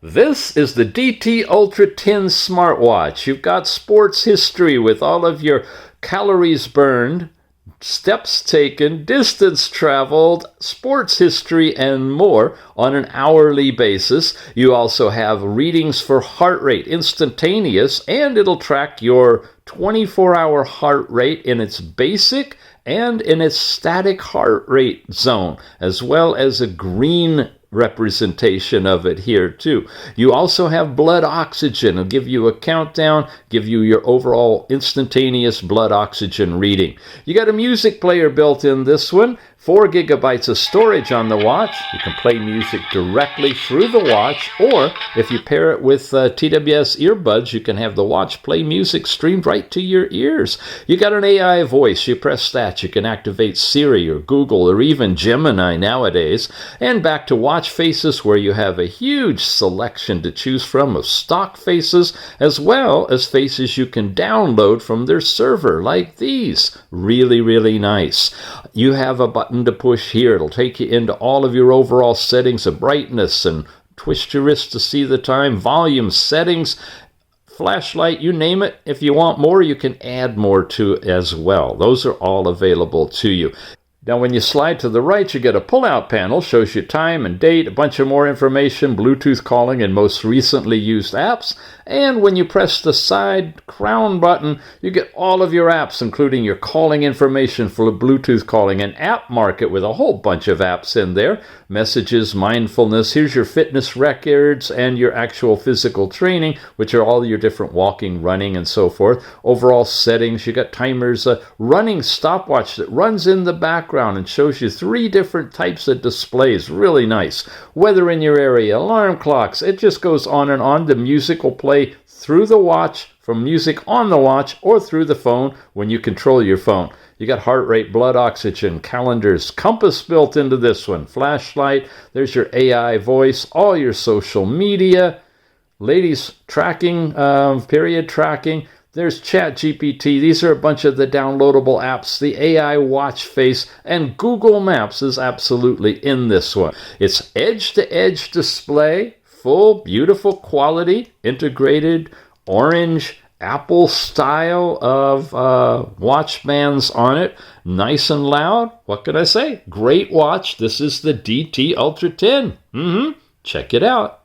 This is the DT Ultra 10 smartwatch. You've got sports history with all of your calories burned, steps taken, distance traveled, sports history, and more on an hourly basis. You also have readings for heart rate, instantaneous, and it'll track your 24-hour heart rate in its basic and in its static heart rate zone, as well as a green representation of it here too. You also have blood oxygen. It'll give you a countdown, give you your overall instantaneous blood oxygen reading. You got a music player built in this one, 4 gigabytes of storage on the watch. You can play music directly through the watch, or if you pair it with TWS earbuds, you can have the watch play music streamed right to your ears. You got an AI voice. You press that, you can activate Siri or Google or even Gemini nowadays. And back to watch faces, where you have a huge selection to choose from of stock faces, as well as faces you can download from their server, like these. Really, really nice. You have a button to push here. It'll take you into all of your overall settings of brightness, and twist your wrist to see the time, volume, settings, flashlight, you name it. If you want more, you can add more to it as well. Those are all available to you. Now, when you slide to the right, you get a pull-out panel, shows you time and date, a bunch of more information, Bluetooth calling, and most recently used apps. And when you press the side crown button, you get all of your apps, including your calling information for Bluetooth calling, an app market with a whole bunch of apps in there, messages, mindfulness. Here's your fitness records and your actual physical training, which are all your different walking, running, and so forth. Overall settings, you got timers, a running stopwatch that runs in the background and shows you 3 different types of displays. Really nice. Weather in your area, alarm clocks. It just goes on and on. The music will play through the watch, from music on the watch, or through the phone when you control your phone. You got heart rate, blood oxygen, calendars, compass built into this one, flashlight. There's your AI voice, all your social media, ladies tracking, period tracking. There's ChatGPT. These are a bunch of the downloadable apps. The AI watch face, and Google Maps is absolutely in this one. It's edge-to-edge display, full, beautiful quality, integrated orange Apple style of watch bands on it. Nice and loud. What can I say? Great watch. This is the DT Ultra 10. Check it out.